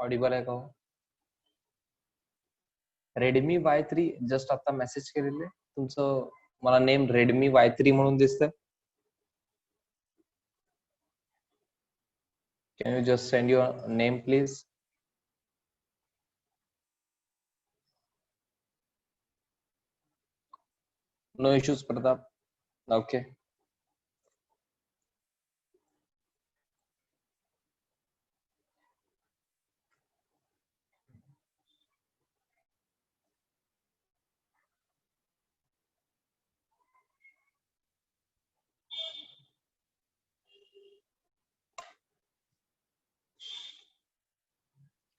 Audible आहे का? Redmi Y3 just आता मेसेज केलेले तुमचं, मला नेम रेडमी Y3 म्हणून दिसतंय. Can you just send your name please? No issues, Pratap. Okay.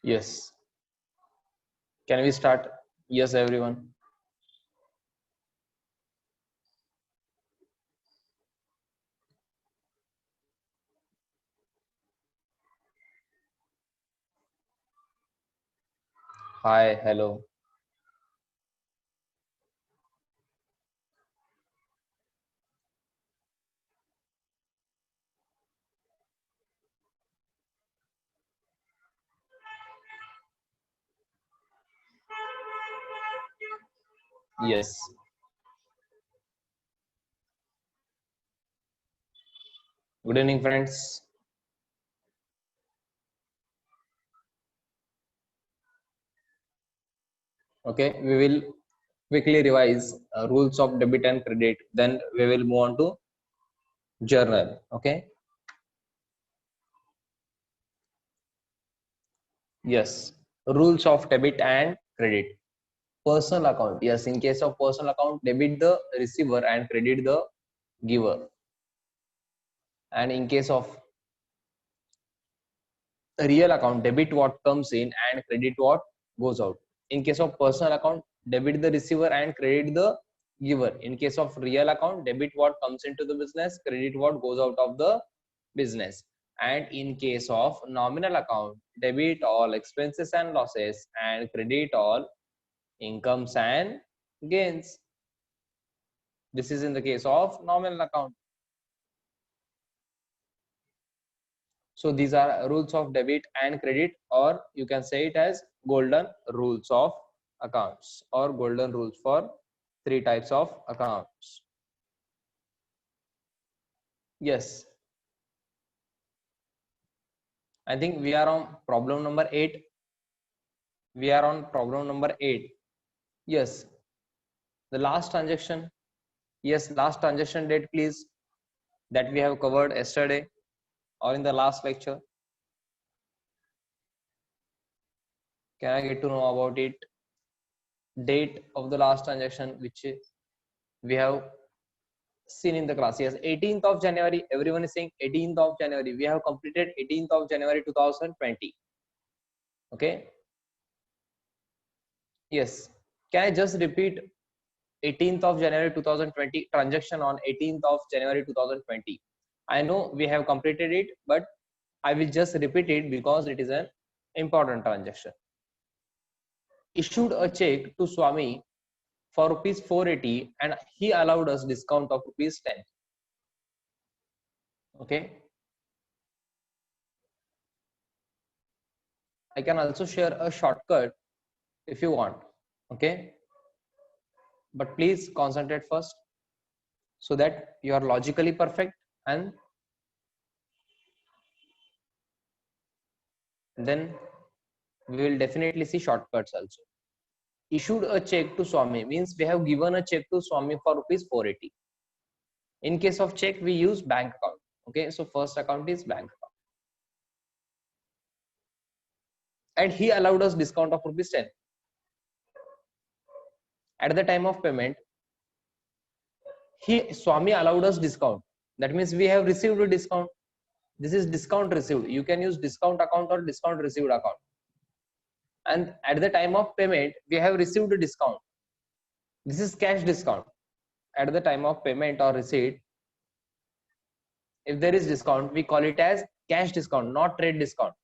Yes. Can we start? Yes, everyone. Hi, hello. Yes. Good evening, friends. Okay, we will quickly revise rules of debit and credit. Then we will move on to journal. Okay. Yes. Rules of debit and credit. Personal account. Yes, in case of personal account, debit the receiver and credit the giver. And in case of real account, debit what comes in and credit what goes out. In case of personal account, debit the receiver and credit the giver. In case of real account, debit what comes into the business, credit what goes out of the business. And in case of nominal account, debit all expenses and losses and credit all incomes and gains. This is in the case of nominal account. So these are rules of debit and credit, or you can say it as golden rules of accounts, or golden rules for three types of accounts. Yes. I think we are on problem number 8. We are on problem number 8. Yes. The last transaction. Yes, last transaction date, please, that we have covered yesterday or in the last lecture. Can I get to know about it? Date of the last transaction which we have seen in the class. Yes, 18th of January. Everyone is saying 18th of January. We have completed 18th of January 2020. Okay. Yes. Can I just repeat 18th of January 2020 transaction on 18th of January 2020? I know we have completed it, but I will just repeat it because it is an important transaction. Issued a check to Swami for rupees 480 and he allowed us discount of rupees 10. Okay. I can also share a shortcut if you want. Okay. But please concentrate first so that you are logically perfect, and then we will definitely see shortcuts also. Issued a check to Swami means we have given a check to Swami for rupees 480. In case of check, we use bank account. Okay, so first account is bank account. And he allowed us discount of rupees 10. At the time of payment, Swami allowed us discount. That means we have received a discount. This is discount received. You can use discount account or discount received account. And at the time of payment, we have received a discount. This is cash discount. At the time of payment or receipt, if there is discount, we call it as cash discount, not trade discount.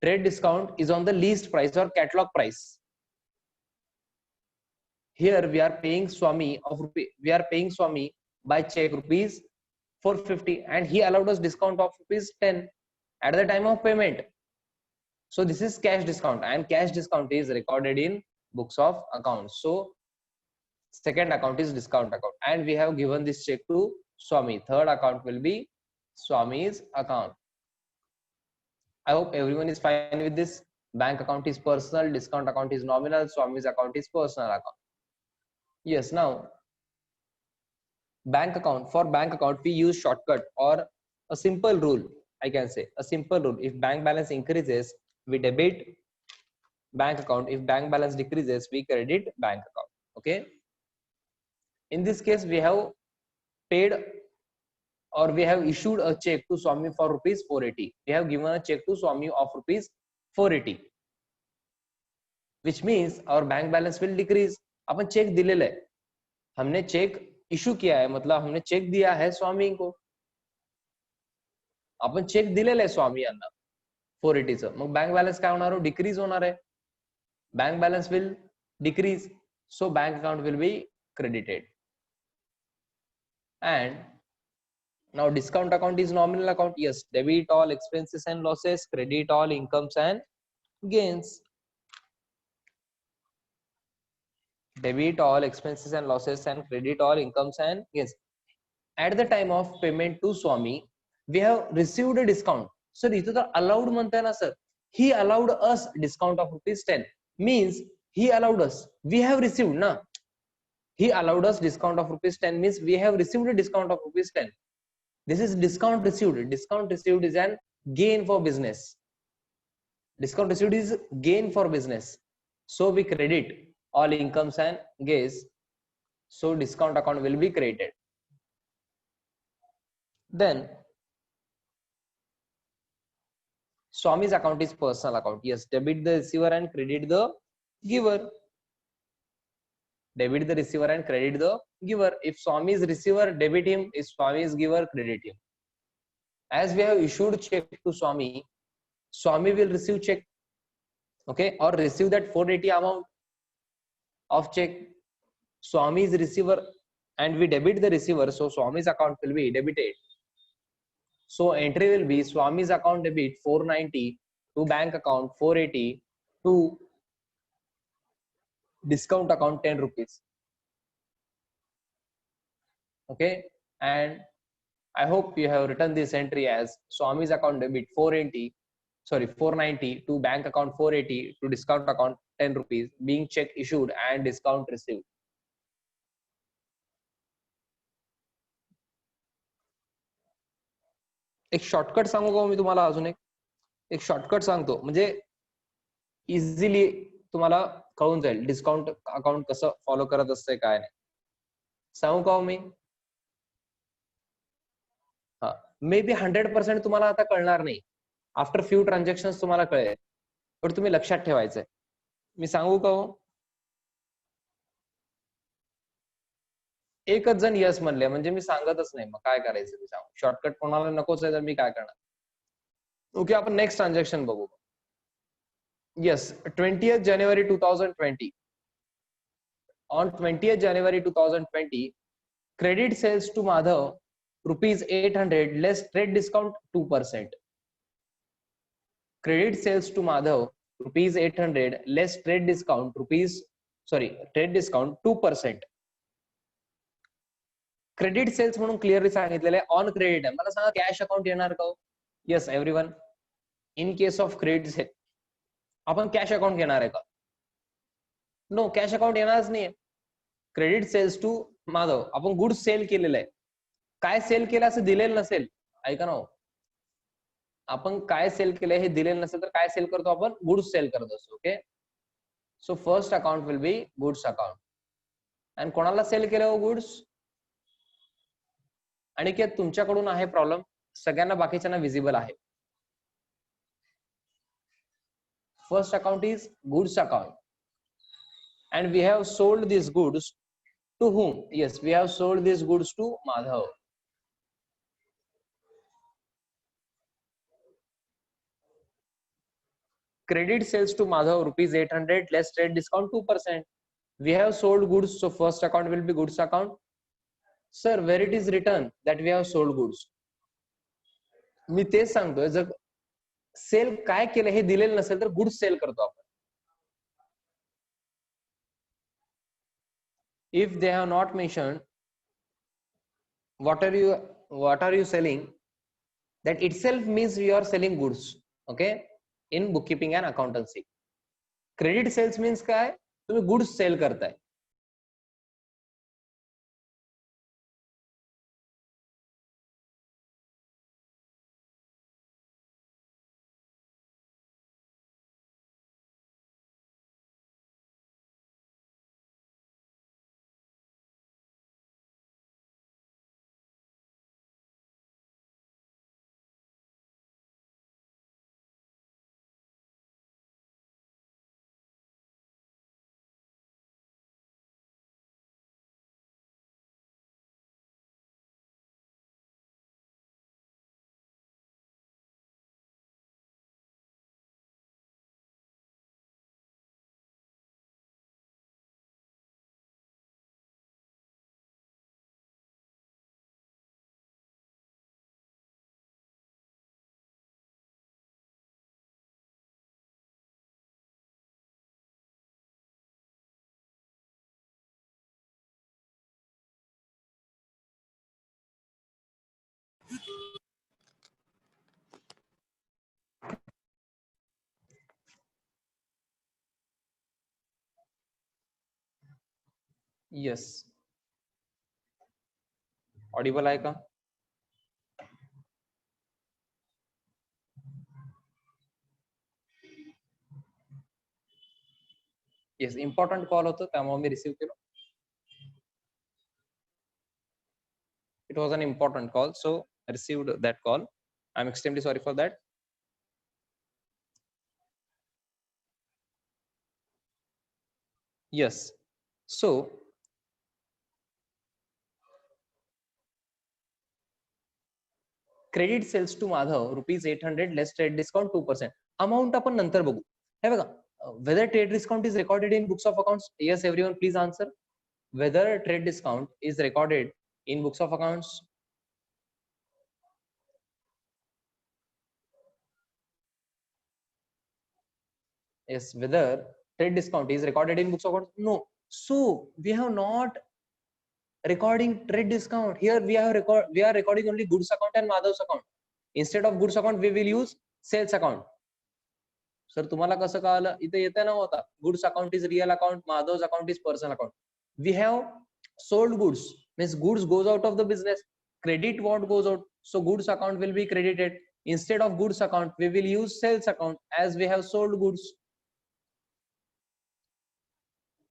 Trade discount is on the list price or catalog price. Here we are paying Swami by check rupees 450 and he allowed us discount of rupees 10 at the time of payment. So this is cash discount, and cash discount is recorded in books of accounts. So second account is discount account, and we have given this check to Swami. Third account will be Swami's account. I hope everyone is fine with this. Bank account is personal, discount account is nominal, Swami's account is personal account. Yes, now bank account, for bank account we use shortcut or a simple rule. I can say a simple rule: if bank balance increases, we debit bank account. If bank balance decreases, we credit bank account. Okay, in this case we have paid, or we have issued a check to Swami for rupees 480. We have given a check to Swami of rupees 480, which means our bank balance will decrease. अपन cheque दिलेला आहे, हमने check issue किया है, मतलब हमने check दिया है स्वामी को, आपण चेक दिलेला आहे स्वामी यांना 480 चं, मग बँक बॅलन्स काय होणार? डिक्रीज होणार आहे. Bank balance will decrease, so bank account will be credited. And now discount account is nominal account. Yes, debit all expenses and losses, credit all incomes and gains. Debit all expenses and losses and credit all incomes and gains. At the time of payment to Swami, we have received a discount. Sir, इथे तर allowed म्हणताय ना sir. He allowed us discount of ₹10. Means he allowed us. We have received na. He allowed us discount of ₹10 means we have received a discount of ₹10. This is discount received. Discount received is an gain for business. Discount received is gain for business. So we credit all incomes and gains. So discount account will be created. Then Swami's account is personal account. Yes, debit the receiver and credit the giver. Debit the receiver and credit the giver. If Swami is receiver, debit him. If Swami is giver, credit him. As we have issued check to Swami, Swami will receive check, okay, or receive that 480 amount of check. Swami is receiver and we debit the receiver, so Swami's account will be debited. So entry will be Swami's account debit 490 to bank account 480 to discount account 10 rupees. Okay, and I hope you have written this entry as Swami's account debit 490 to bank account 480 to discount account 10 rupees, being check issued and discount received. एक shortcut सांगू का मी तुम्हाला? अजून एक shortcut सांगतो, म्हणजे easily तुम्हाला कळून जाईल डिस्काउंट अकाउंट कसं फॉलो करत असतंय काय नाही. सांगू का मी? हा, मे बी 100% तुम्हाला आता कळणार नाही, आफ्टर फ्यू ट्रान्झॅक्शन्स तुम्हाला कळेल, पण तुम्ही लक्षात ठेवायचंय. मी सांगू का? एकच जण यस म्हणले म्हणजे मी सांगतच नाही, मग काय करायचं मी सांगू? शॉर्टकट कोणाला नकोच आहे तर मी काय करणार? ओके, आपण नेक्स्ट ट्रान्झॅक्शन बघू. Yes, 20th January 2020. On 20th January 2020, credit sales to Madhav ₹800 less trade discount 2%. Credit sales to Madhav ₹800 less trade discount trade discount 2%. Credit sales म्हणून क्लिअरली सांगितलेलं आहे, ऑन क्रेडिट आहे. मला सांगा कॅश अकाउंट येणार का? Yes everyone, in case of credit sale आपण cash account घेणार आहे का? नो, कॅश अकाउंट येणारच नाहीये. क्रेडिट सेल्स टू माधव, आपण गुड्स सेल केलेलं आहे. काय सेल केलं असं दिलेलं नसेल, ऐका ना, आपण काय सेल केलंय हे दिलेलं नसेल तर काय सेल करतो आपण? गुड्स सेल करत असतो. Okay, so first account will be goods account. आणि कोणाला सेल केलं हो गुड्स? अनिकेत, तुमच्याकडून आहे प्रॉब्लेम, सगळ्यांना बाकीच्यांना विजिबल आहे. First account is goods account, and we have sold these goods to whom? Yes, we have sold these goods to Madhav. Credit sales to Madhav ₹800 less trade discount 2%. We have sold goods, so first account will be goods account. Sir, where it is written that we have sold goods? मी तेच सांगतोय, जर cell काय केलं हे दिलेलं नसेल तर goods sale करतो आपण. If they have not mentioned what are you selling, that itself means you are selling goods. Okay, in bookkeeping and accountancy. Credit sales means काय, तुम्ही गुड्स सेल करताय. Yes, ऑडिबल आहे का? येस, इम्पॉर्टंट कॉल होतं त्यामुळे मी receive केलं. It was an important call, so I received that call. I'm extremely sorry for that. Yes, so credit sales to Madhav ₹800 less trade discount 2%. Amount आपण नंतर बघू. हे बघा, whether trade discount is recorded in books of accounts. Yes, everyone please answer. Whether trade discount is recorded in books of accounts. Yes, whether trade discount is recorded in books of accounts. No, so we have not recording trade discount here. We are recording only goods account and Madhav's account. Instead of goods account we will use sales account. Sir तुम्हाला कसं कळालं? इथे येते ना होता, goods account is real account, Madhav's account is personal account. We have sold goods, means goods goes out of the business. Credit what goes out, so goods account will be credited. Instead of goods account we will use sales account as we have sold goods.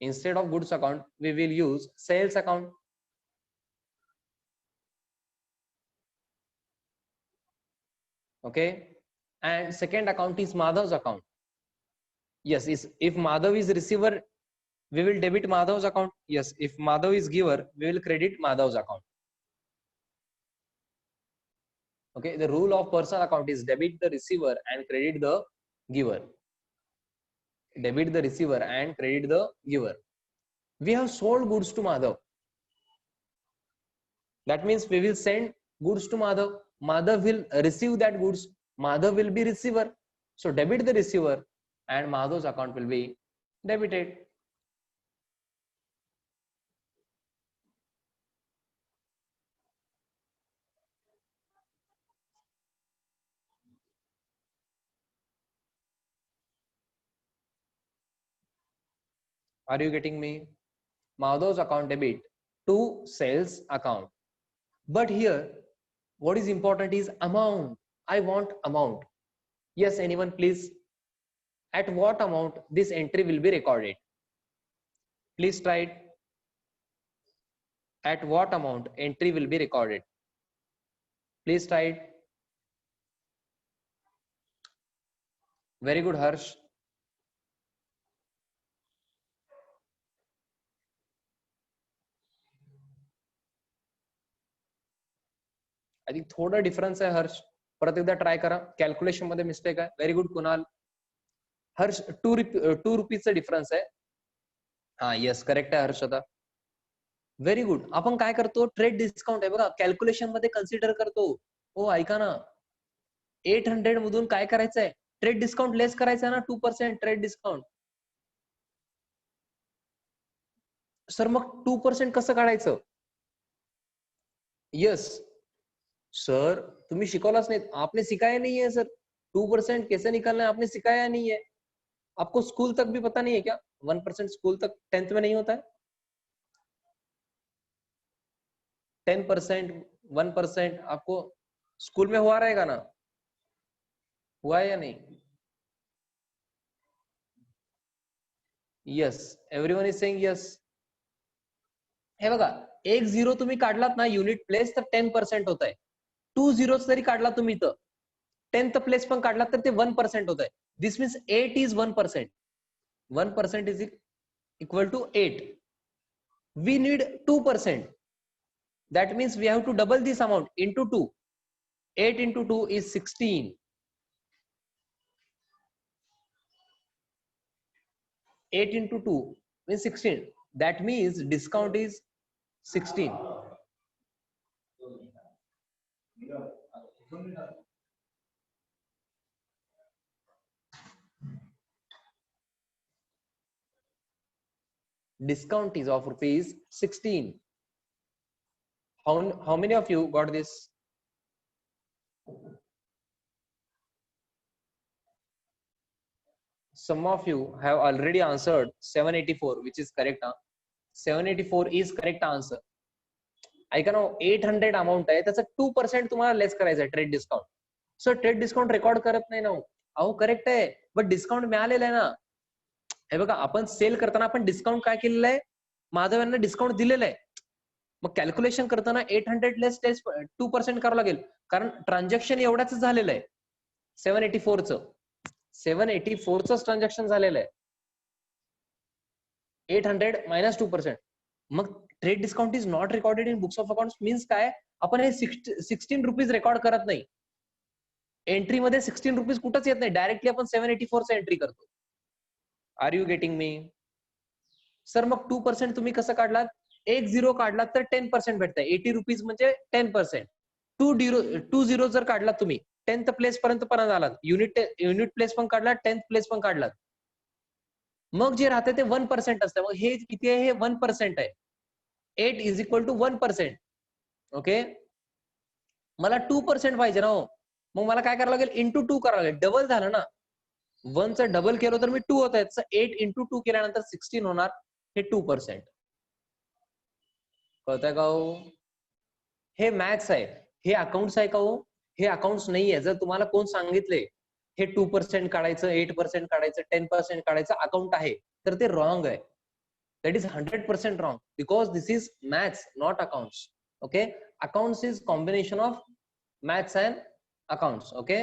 Instead of goods account we will use sales account. Okay, and second account is Madhav's account. Yes, if Madhav is receiver we will debit Madhav's account. Yes, if Madhav is giver we will credit Madhav's account. Okay, the rule of personal account is debit the receiver and credit the giver. Debit the receiver and credit the giver. We have sold goods to Madhav. That means we will send goods to Madhav. Madhav will receive that goods. Madhav will be receiver. So debit the receiver and Madhav's account will be debited. Are you getting me? Madhav's account debit to sales account. But here, what is important is amount. I want amount. Yes, anyone please? At what amount this entry will be recorded? Please try it. At what amount entry will be recorded? Please try it. Very good, Harsh. I think थोड़ा difference आहे हर्ष. परत एकदा try करा. Calculation मध्ये mistake आहे. Very good Kunal. Harsh 2 रुपीजचा difference आहे. हा येस करेक्ट आहे हर्ष. आता व्हेरी गुड. आपण काय करतो, ट्रेड डिस्काउंट आहे बघा कॅल्क्युलेशन मध्ये कन्सिडर करतो. हो ऐका ना, 800 मधून काय करायचंय, ट्रेड डिस्काउंट लेस करायचं ना, 2% ट्रेड डिस्काउंट. सर मग 2% कसं काढायचं? यस सर, तुम्ही शिकवलाच नाही, आपने सिखाया नहीं है सर. 2% कैसे निकालना है आपने सिखाया नहीं है. आपको स्कूल तक भी पता नहीं है क्या? 1% स्कूल तक 10th में नहीं होता है. 10%, 1% आपको स्कूल में हुआ रहेगा ना, हुआ है या नहीं? Yes, everyone is saying yes. हे बघा, 1 0 तुम्ही काढलात ना युनिट प्लेस तर 10% होत आहे. 2 zeros जरी काढला तुम्ही तर 10th प्लेस पण काढला तर ते 1% होत आहे. This means 8 is 1%. 1% is equal to 8. We need 2%. That means we have to double this amount into 2. 8 into 2 is 16. 8 into 2 means 16. That means discount is 16. Discount is of rupees 16. How many of you got this? Some of you have already answered 784, which is correct. 784 is correct answer. ऐका ना, 800 amount आहे, त्याचा 2% तुम्हाला less करायचं आहे trade discount. So trade discount record करत नाही ना. अहो करेक्ट आहे, बट डिस्काउंट मिळालेलं आहे ना. हे बघा, आपण सेल करताना आपण डिस्काउंट काय केलेलं आहे, माधव यांना डिस्काउंट दिलेलं आहे. मग कॅल्क्युलेशन करताना 800 लेस 2% करावं लागेल, कारण ट्रान्झॅक्शन एवढ्याच झालेलं आहे. 784च ट्रान्झॅक्शन झालेलं आहे. 800 minus 2%. Mug trade discount is not recorded in books of accounts means काय, आपण हे 16 रुपीज रेकॉर्ड करत नाही. एंट्री मध्ये 16 रुपीज कुठंच येत नाही, डायरेक्टली आपण 784 एंट्री करतो. Are you getting me? Sir मग 2% तुम्ही कसं काढलात? 1 0 काढलात तर 10% भेटतंय. 80 रुपीज म्हणजे 10%. 2 0 जर काढलात तुम्ही 10th प्लेस पर्यंत पण आलात, युनिट प्लेस पण काढलात, 10th प्लेस पण काढलात, मग जे राहते ते 1% असतं. मग हे किती आहे? हे 1% आहे. 8 is equal to 1%. ओके, मला 2% पाहिजे ना. हो, मग मला काय करावं लागेल? इंटू 2 करावं लागेल. डबल झालं ना, 1चं डबल केलं तर मी 2 होत आहे. 8 into 2 केल्यानंतर 16 होणार. हे 2%. कळतंय का हो? हे मॅथ्स आहे, हे अकाउंट्स आहे का हो? हे अकाउंट्स नाही आहे. जर तुम्हाला कोण सांगितले हे 2% काढायचं, 8% काढायचं, 10% काढायचं अकाउंट आहे, तर ते रॉंग आहे. That is 100% wrong, because this is maths, not accounts. Okay, accounts is combination of maths and accounts. Okay,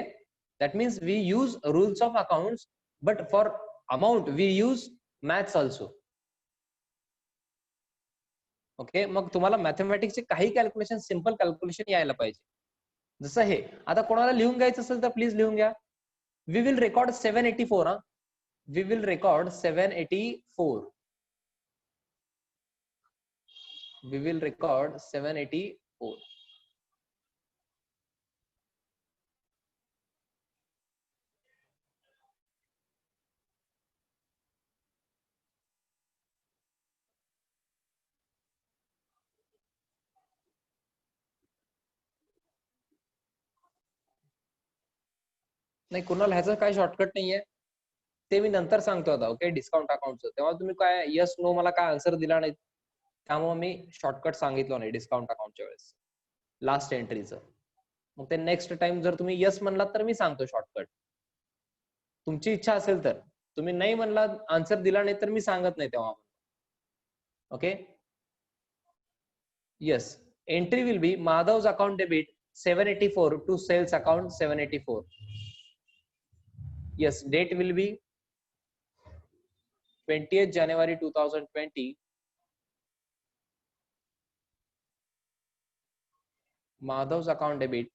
that means we use rules of accounts, but for amount we use maths also. Okay, मग तुम्हाला मॅथमॅटिक्सचे काही calculation, simple calculation यायला पाहिजे. जसं हे आता कोणाला लिहून घ्यायचं असेल तर प्लीज लिहून घ्या. We will record 784. We will record 784. We will record 784. नाही, कुणाला ह्याचं काय शॉर्टकट नाहीये, ते मी नंतर सांगतो आता. ओके, डिस्काउंट अकाउंटचं. तेव्हा तुम्ही काय यस नो मला काय आन्सर दिला नाही, त्यामुळे मी शॉर्टकट सांगितलं नाही डिस्काउंट अकाउंटच्या वेळेस लास्ट एंट्रीचं. मग ते नेक्स्ट टाइम जर तुम्ही यस म्हणलात तर मी सांगतो शॉर्टकट. तुमची इच्छा असेल तर. तुम्ही नाही म्हणलात, आन्सर दिला नाही तर मी सांगत नाही तेव्हा. Okay, yes, entry will be Madhav's account debit 784 to sales account 784. Yes, date will be 20th January 2020. Madhav's account debit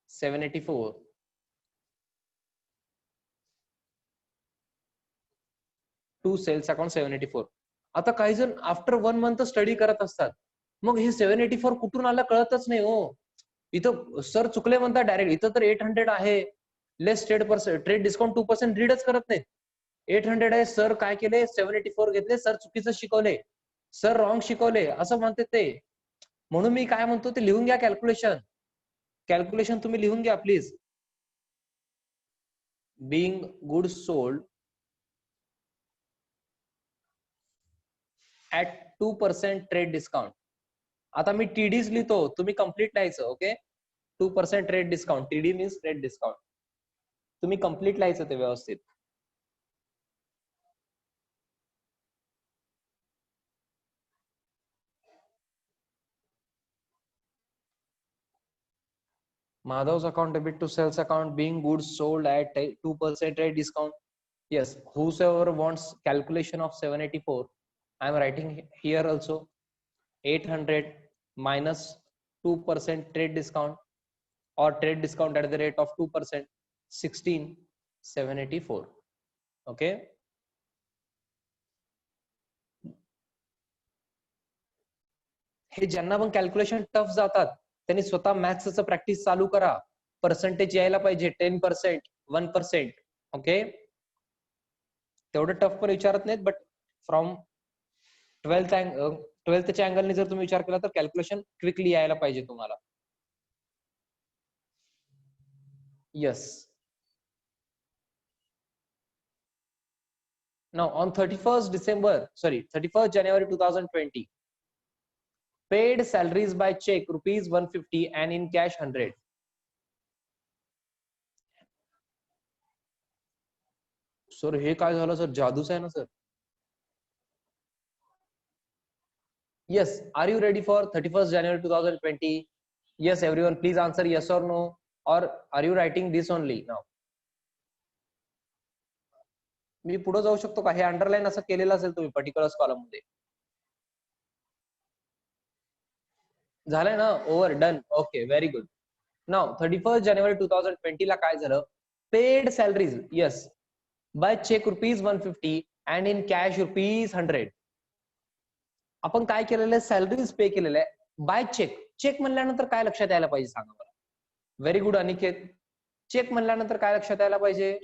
784 to sales account 784. आता काही जण आफ्टर 1 मंथ स्टडी करत असतात, मग हे 784 कुठून आलं कळतच नाही हो. इथं सर चुकले म्हणतात डायरेक्ट, इथं तर 800 आहे, लेस ट्रेड डिस्काउंट 2% रीडच करत नाहीत. 800 आहे, सर काय केले 784 घेतले, सर चुकीचं शिकवले, सर रॉंग शिकवले असं म्हणते ते. म्हणून मी काय म्हणतो ते लिहून घ्या, कॅल्क्युलेशन तुम्ही लिहून घ्या please. Bing goods sold at 2% trade discount. आता मी टीडीज लिहितो, तुम्ही कंप्लीट लिहायचं. Okay, 2% trade discount, TD means trade discount, तुम्ही कंप्लीट लिहायचं ते व्यवस्थित. Madhav's account debit to sales account being goods sold at 2% trade discount. Yes, whosoever wants calculation of 784, I am writing here also 800 minus 2% trade discount or trade discount at the rate of 2%, 16,784. Okay. हे ज्यांना पण calculation tough जातात त्यांनी स्वतः मॅथ्सचं practice चालू करा. Percentage यायला पाहिजे 10%, 1%. Okay, तेवढं टफ पण विचारत नाहीत, बट फ्रॉम 12th अँगलने जर तुम्ही विचार केला तर कॅल्क्युलेशन क्विकली यायला पाहिजे तुम्हाला. Yes. Now on 31st January 2020, paid salaries by check rupees 150 and in cash 100. Sir हे काय झालं सर, जादूच आहे ना sir. Yes, are you ready for 31st January 2020? Yes, everyone please answer yes or no, or are you writing this only now? मी पुढे जाऊ शकतो का? हे underline असं केलेलं असेल तुम्ही पर्टिक्युलर कॉलम मध्ये. झालंय ना, over done. Okay, very good. नाव 31st January 2020 ला काय झालं, paid salaries yes by cheque rupees 150 and in cash rupees 100. आपण काय केलेलं आहे, सॅलरीज पे केलेलं आहे बाय चेक. चेक म्हणल्यानंतर काय लक्षात यायला पाहिजे सांगा मला. Very good Aniket. चेक म्हणल्यानंतर काय लक्षात यायला पाहिजे?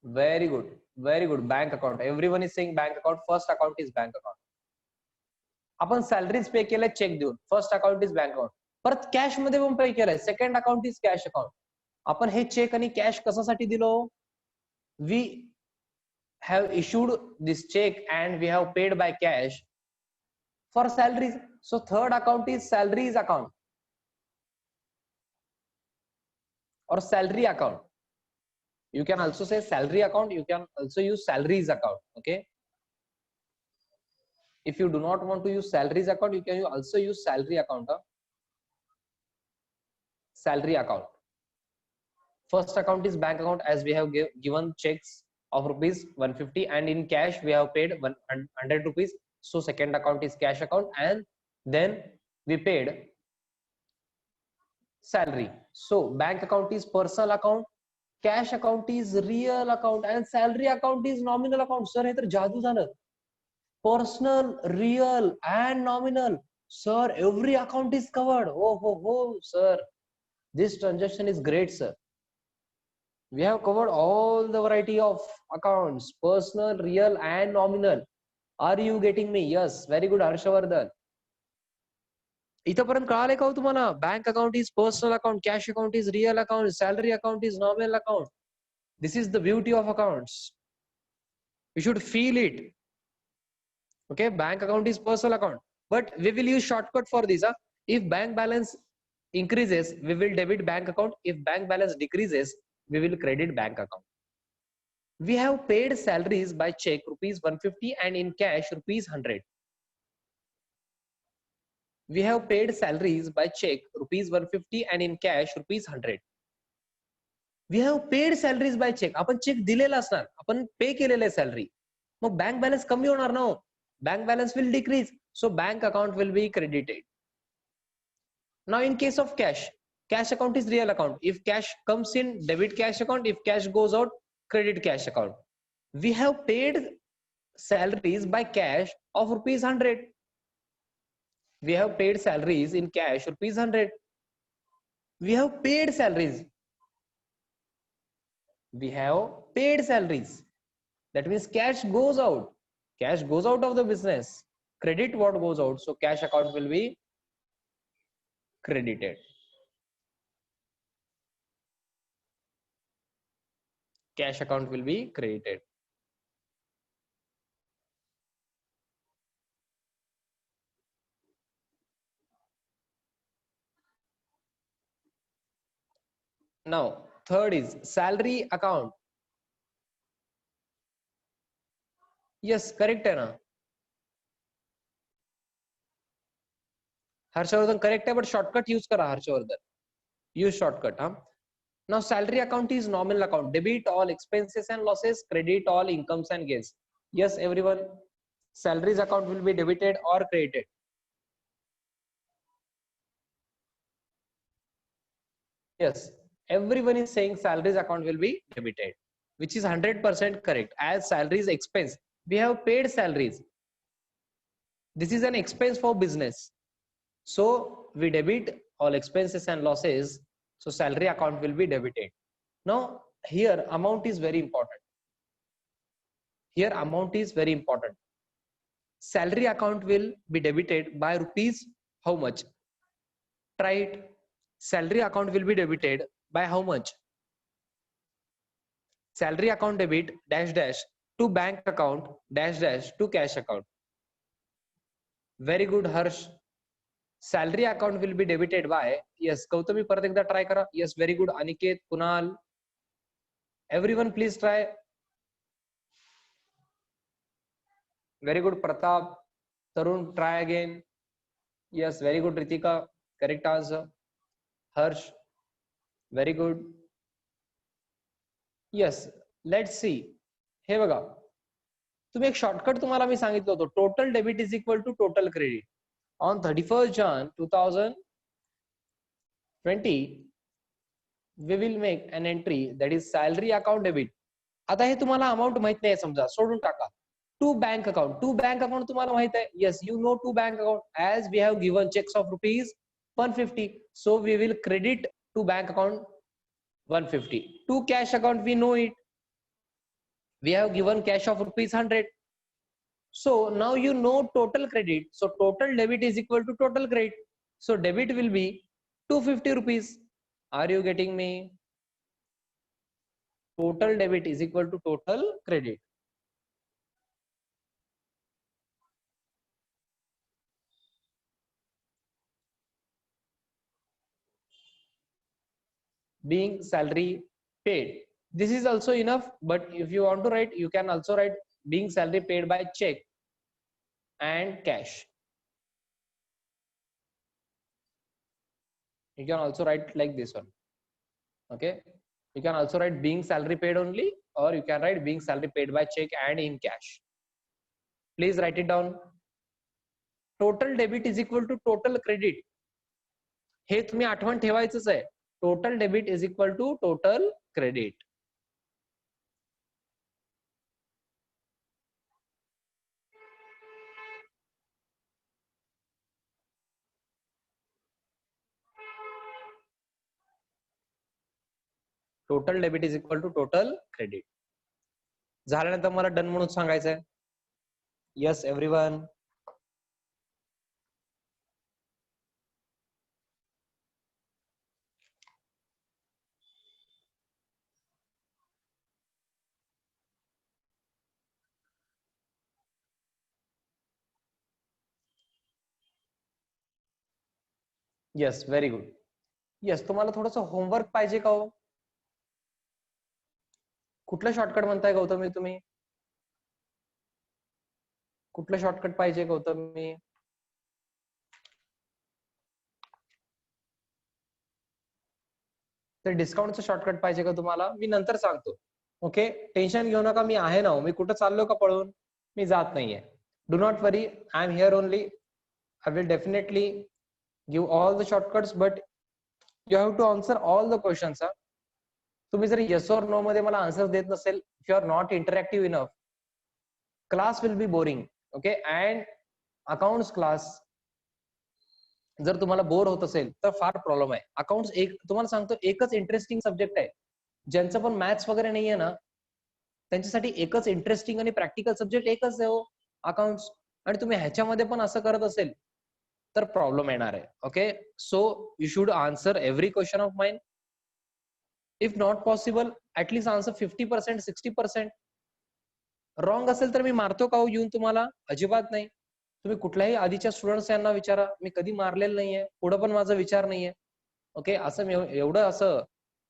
Very good, very good. Bank account. Everyone is saying bank account. First account is bank account. आपण सॅलरीज पे केले चेक देऊन, first account is bank account. परत कॅश मध्ये पण पे केलंय, second account is cash account. आपण हे cheque आणि कॅश कशासाठी दिलो? We have issued this check and we have paid by cash for salaries. So third account is salaries account or salary account. You can also say salary account, you can also use salaries account. Okay, if you do not want to use salaries account, you can also use salary account. Salary account. First account is bank account, as we have given checks of rupees 150 and in cash we have paid 100 rupees. So second account is cash account, and then we paid salary. So bank account is personal account, cash account is real account, and salary account is nominal account. Sir, हे तर जादू झालं. Personal, real and nominal. Sir, every account is covered. Oh, sir, this transaction is great, sir. We have covered all the variety of accounts, personal, real and nominal. Are you getting me? Yes, very good, Harshavardhan. इथपर्यंत कळाले का हो तुम्हाला? Bank account is personal account, cash account is real account, salary account is nominal account. This is the beauty of accounts. You should feel it. Okay, bank account is personal account, but we will use shortcut for this. If bank balance increases, we will debit bank account. If bank balance decreases, we will credit bank account. We have paid salaries by check rupees 150 and in cash rupees 100. We have paid salaries by check rupees 150 and in cash rupees 100. We have paid salaries by check. आपण check दिलेला असणार, आपण पे केलेले salary, मग bank balance कमी होणार ना. Bank balance will decrease, so bank account will be credited. Now in case of cash, cash account is real account. If cash comes in, debit cash account. If cash goes out, credit cash account. We have paid salaries by cash of rupees 100. We have paid salaries in cash rupees 100. We have paid salaries. We have paid salaries. That means cash goes out. Cash goes out of the business. Credit what goes out. So cash account will be credited. Cash account will be credited. Now, third is salary account. Yes, correct है ना? Harshvardhan correct है, but shortcut use करा Harshvardhan. Use shortcut, huh? Now, salary account is nominal account. Debit all expenses and losses, credit all incomes and gains. Yes, everyone. Salaries account will be debited or credited. Yes, everyone is saying salaries account will be debited, which is 100% correct. As salaries expense, we have paid salaries. This is an expense for business. So we debit all expenses and losses. So salary account will be debited. Now here amount is very important. Here amount is very important. Salary account will be debited by rupees how much? Try it. Salary account will be debited by how much? Salary account debit dash dash to bank account dash dash to cash account. Very good, Harsh. Salary account will be debited by, yes, Gautami परत एकदा try करा. Yes, very good. Aniket, Kunal, everyone please try. Very good, Pratap, Tarun, try again. Yes, very good, Ritika, correct answer. Harsh, very good. Yes, let's see. हे बघा, तुम्ही एक shortcut तुम्हाला मी सांगितलं होतं. Total debit is equal to total credit. On 31st Jan 2020, we will make an entry that is salary account debit. आता हे तुम्हाला amount माहित नाही समजा, सोडून टाका. टू बँक अकाउंट तुम्हाला माहित आहे. Yes, you know to bank account as we have given checks of rupees 150. So we will credit to bank account 150. To cash account we know it. We have given cash of rupees 100. So now you know total credit. So total debit is equal to total credit. So debit will be 250 rupees. Are you getting me? Total debit is equal to total credit. Being salary paid. This is also enough, but if you want to write, you can also write being salary paid by check and cash. You can also write like this one. Okay, you can also write being salary paid only, or you can write being salary paid by check and in cash. Please write it down. Total debit is equal to total credit. हे तुम्ही आठवण ठेवायचंच आहे. Total debit is equal to total credit. Total debit is equal to total credit. झाल्यानंतर मला done म्हणून सांगायचं आहे. Yes, everyone. Yes, very good. Yes, तुम्हाला थोडंसं होमवर्क पाहिजे का हो? कुठलं शॉर्टकट म्हणताय गौतमी तुम्ही? कुठलं शॉर्टकट पाहिजे गौतमी? तर डिस्काउंटचं शॉर्टकट पाहिजे का तुम्हाला? मी नंतर सांगतो. ओके, टेन्शन घेऊ नका, मी आहे ना. मी कुठं चाललो का पळून? मी जात नाहीये. Do not worry, I'm here only. I will definitely give all the shortcuts but you have to answer all the questions. तुम्ही जर येस ऑर नो मध्ये मला आन्सर देत नसेल, if you are not interactive enough, class will be boring. Okay, and accounts class जर तुम्हाला bore होत असेल तर फार प्रॉब्लेम आहे. अकाउंट्स एक तुम्हाला सांगतो एकच इंटरेस्टिंग सब्जेक्ट आहे. ज्यांचं पण मॅथ्स वगैरे नाहीये ना, त्यांच्यासाठी एकच इंटरेस्टिंग आणि प्रॅक्टिकल सब्जेक्ट एकच आहे हो, अकाउंट्स. आणि तुम्ही ह्याच्यामध्ये पण असं करत असेल तर प्रॉब्लेम येणार आहे. Okay, so you should answer every question of mine. If not possible at least answer 50%, 60%. Wrong असेल तर मी मारतो का हो येऊन तुम्हाला? अजिबात नाही. तुम्ही कुठल्याही आधीच्या स्टुडंट्स यांना विचारा, मी कधी मारलेलं नाहीये, पुढे पण माझा विचार नाहीये. ओके, असं मी एवढं असं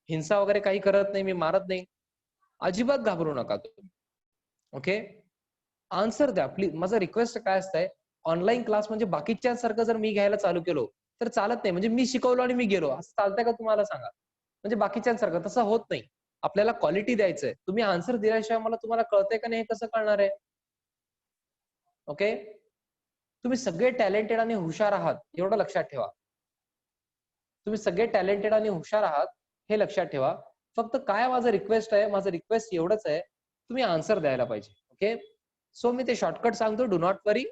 हिंसा वगैरे काही करत नाही, मी मारत नाही. अजिबात घाबरू नका तुम्ही. ओके, आन्सर द्या प्लीज. माझं रिक्वेस्ट काय असतंय, ऑनलाईन क्लास म्हणजे बाकीच्यांसारखं जर मी घ्यायला चालू केलो तर चालत नाही. म्हणजे मी शिकवलो आणि मी गेलो असं चालतंय का तुम्हाला सांगा? म्हणजे बाकीच्यांसारखं तसं होत नाही. आपल्याला क्वालिटी द्यायचंय. तुम्ही आन्सर दिल्याशिवाय मला तुम्हाला कळतंय का नाही हे कसं कळणार आहे? ओके, तुम्ही सगळे टॅलेंटेड आणि हुशार आहात एवढं लक्षात ठेवा. तुम्ही सगळे टॅलेंटेड आणि हुशार आहात हे लक्षात ठेवा. फक्त काय माझं रिक्वेस्ट आहे, माझं रिक्वेस्ट एवढंच आहे, तुम्ही आन्सर द्यायला पाहिजे. ओके, सो मी ते शॉर्टकट सांगतो, डू नॉट वरी.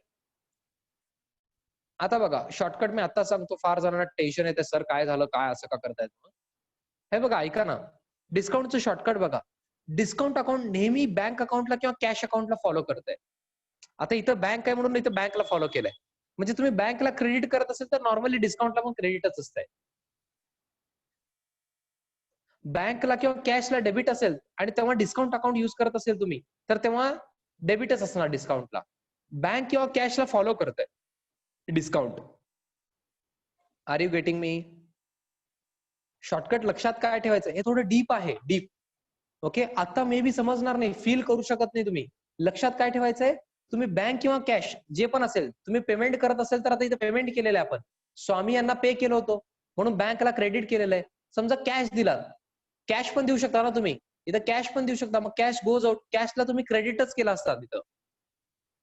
आता बघा, शॉर्टकट मी आता सांगतो, फार जणांना टेन्शन येते, सर काय झालं, काय असं का करतायत? हे बघा, ऐका ना, डिस्काउंटचं शॉर्टकट बघा. डिस्काउंट अकाउंट नेहमी बँक अकाउंटला किंवा कॅश अकाउंटला फॉलो करतंय. आता इथं बँक आहे म्हणून इथं बँकला फॉलो केलंय. म्हणजे तुम्ही बँकला क्रेडिट करत असेल तर नॉर्मली डिस्काउंटला पण क्रेडिटच असतंय. बँकला किंवा कॅशला डेबिट असेल आणि तेव्हा डिस्काउंट अकाउंट युज करत असेल तुम्ही, तर तेव्हा डेबिटच असणार डिस्काउंटला. बँक किंवा कॅशला फॉलो करतंय discount. Are you getting me? Shortcut लक्षात काय ठेवायचं, हे थोडं डीप आहे, डीप. ओके, आता मे बी समजणार नाही, फील करू शकत नाही तुम्ही. लक्षात काय ठेवायचंय, तुम्ही बँक किंवा कॅश जे पण असेल, तुम्ही पेमेंट करत असेल तर आता इथं पेमेंट केलेलं आहे आपण. स्वामी यांना पे केलं होतं म्हणून बँकला क्रेडिट केलेलं आहे. समजा कॅश दिला, कॅश पण देऊ शकता ना तुम्ही, इथं कॅश पण देऊ शकता. मग कॅश गोज आउट, कॅशला तुम्ही क्रेडिटच केला असता तिथं.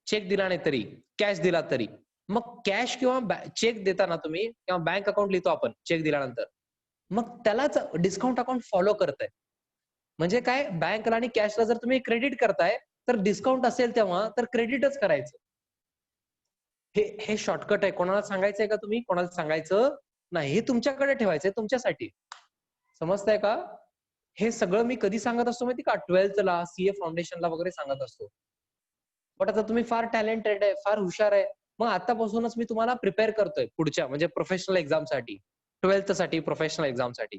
चेक दिला नाही तरी, कॅश दिला तरी. मग कॅश किंवा चेक देताना तुम्ही किंवा बँक अकाउंट लिहितो आपण चेक दिल्यानंतर, मग त्यालाच डिस्काउंट अकाउंट फॉलो करताय. म्हणजे काय, बँकला आणि कॅशला जर तुम्ही क्रेडिट करताय तर डिस्काउंट असेल तेव्हा तर क्रेडिटच करायचं. हे शॉर्टकट आहे. कोणाला सांगायचंय का तुम्ही? कोणाला सांगायचं नाही. हे तुमच्याकडे ठेवायचंय, तुमच्यासाठी. समजतंय का? हे सगळं मी कधी सांगत असतो माहिती का? 12thला, सीए फाउंडेशनला वगैरे सांगत असतो. बट आता तुम्ही फार टॅलेंटेड आहे, फार हुशार आहे. मग आतापासूनच मी तुम्हाला प्रिपेअर करतोय पुढच्या म्हणजे प्रोफेशनल एक्झामसाठी, 12th साठी, प्रोफेशनल एक्झामसाठी.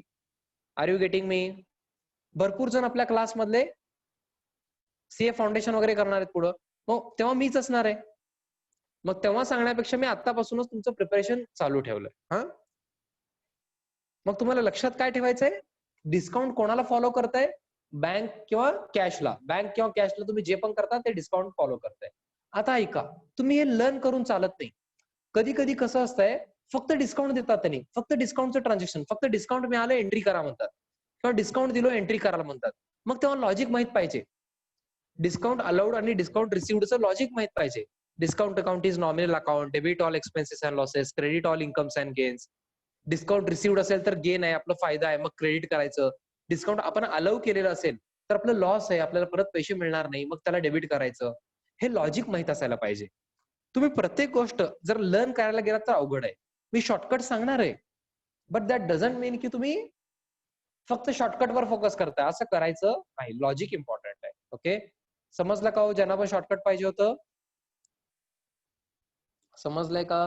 Are you getting me? भरपूर जण आपल्या क्लासमधले सीए फाउंडेशन वगैरे करणार आहेत पुढं. मग तेव्हा मीच असणार आहे. मग तेव्हा सांगण्यापेक्षा मी आतापासूनच तुमचं प्रिपरेशन चालू ठेवलंय. हा, मग तुम्हाला लक्षात काय ठेवायचंय, डिस्काउंट कोणाला फॉलो करताय? बँक किंवा कॅशला. बँक किंवा कॅशला तुम्ही जे पण करता ते डिस्काउंट फॉलो करताय. आता ऐका, तुम्ही हे लर्न करून चालत नाही. कधी कधी कसं असतंय, फक्त डिस्काउंट देतात त्यांनी, फक्त डिस्काउंटचं ट्रान्झॅक्शन, फक्त डिस्काउंट मिळालं एंट्री करा म्हणतात, किंवा डिस्काउंट दिलो एंट्री करायला म्हणतात. मग तेव्हा लॉजिक माहित पाहिजे. डिस्काउंट अलाउड आणि डिस्काउंट रिसिव्हडचं लॉजिक माहित पाहिजे. Discount account is nominal account, debit all expenses and losses, credit all incomes and gains. Discount received असेल तर गेन आहे, आपला फायदा आहे, मग क्रेडिट करायचं. डिस्काउंट आपण अलाउ केलेलं असेल तर आपलं लॉस आहे, आपल्याला परत पैसे मिळणार नाही, मग त्याला डेबिट करायचं. हे लॉजिक माहित असायला पाहिजे. तुम्ही प्रत्येक गोष्ट जर लर्न करायला गेलात तर अवघड आहे. मी शॉर्टकट सांगणार आहे, बट दॅट डझंट मीन की तुम्ही फक्त शॉर्टकटवर फोकस करताय. असं करायचं नाही, लॉजिक इम्पॉर्टंट आहे. ओके, समजलं का हो? ज्यांना पण शॉर्टकट पाहिजे होतं, समजलंय का?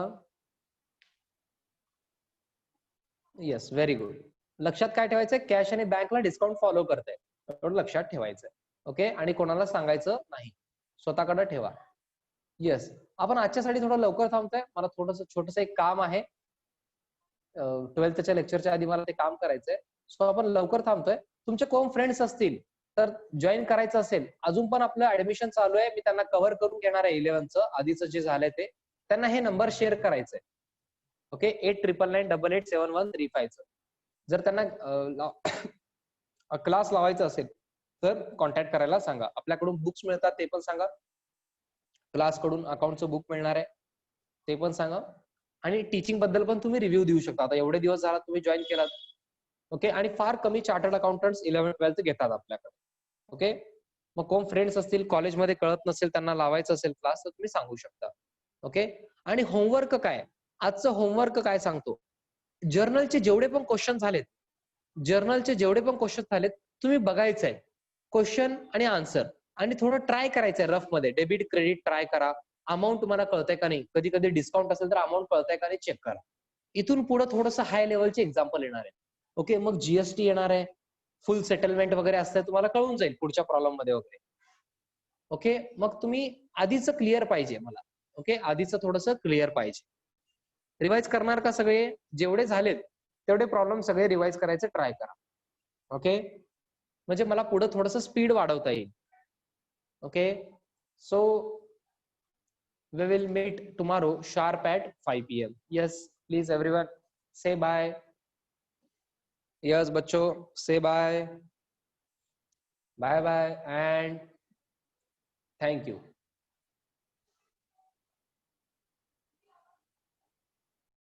Yes, very good. लक्षात काय ठेवायचंय, कॅश आणि बँकला डिस्काउंट फॉलो करताय, एवढं लक्षात ठेवायचंय. ओके, आणि कोणाला सांगायचं नाही, स्वतःकडे ठेवा. येस, आपण आजच्यासाठी थोडं लवकर थांबतोय. मला थोडंसं छोटंसं एक काम आहे. 12thच्या लेक्चरच्या आधी मला ते काम करायचंय, सो आपण लवकर थांबतोय. तुमचे कोण फ्रेंड्स असतील तर जॉईन करायचं असेल, अजून पण आपलं ऍडमिशन चालू आहे. मी त्यांना कव्हर करून घेणार आहे 11th आधीचं जे झालंय ते. त्यांना हे नंबर शेअर करायचंय. ओके, 8999887135. जर त्यांना क्लास लावायचा असेल तर कॉन्टॅक्ट करायला सांगा. आपल्याकडून बुक्स मिळतात ते पण सांगा. क्लास कडून अकाउंटचं बुक मिळणार आहे ते पण सांगा. आणि टीचिंग बद्दल पण तुम्ही रिव्ह्यू देऊ शकता. आता एवढे दिवस झाला तुम्ही जॉईन केलात, ओके, आणि फार कमी चार्टर्ड अकाउंटंट्स 11th-12th घेतात आपल्याकडे, ओके. मग कोण फ्रेंड्स असतील कॉलेजमध्ये कळत नसेल त्यांना लावायचं असेल क्लास तर तुम्ही सांगू शकता, ओके. आणि होमवर्क काय, आजचं होमवर्क काय सांगतो, जर्नलचे जेवढे पण क्वेश्चन झालेत, तुम्ही बघायचंय क्वेश्चन आणि आन्सर, आणि थोडं ट्राय करायचंय रफ मध्ये, डेबिट क्रेडिट ट्राय करा, अमाऊंट तुम्हाला कळतंय का नाही, कधी कधी डिस्काउंट असेल तर अमाऊंट कळतंय का नाही चेक करा. इथून पुढे थोडंसं हाय लेवलचे एक्झाम्पल येणार आहे, ओके. मग जीएसटी येणार आहे, फुल सेटलमेंट वगैरे असतं, तुम्हाला कळून जाईल पुढच्या प्रॉब्लेम मध्ये वगैरे, ओके. मग तुम्ही आधीच क्लिअर पाहिजे मला, ओके, आधीच थोडंसं क्लिअर पाहिजे. रिवाइज करणार का सगळे, जेवढे झालेत तेवढे प्रॉब्लेम सगळे रिवाइज करायचे ट्राय करा, ओके. म्हणजे मला पुढे थोडंसं स्पीड वाढवता येईल, okay. So we will meet tomorrow sharp at 5 p.m. Yes, please everyone say bye. Yes बच्चों, say bye. Bye bye and thank you.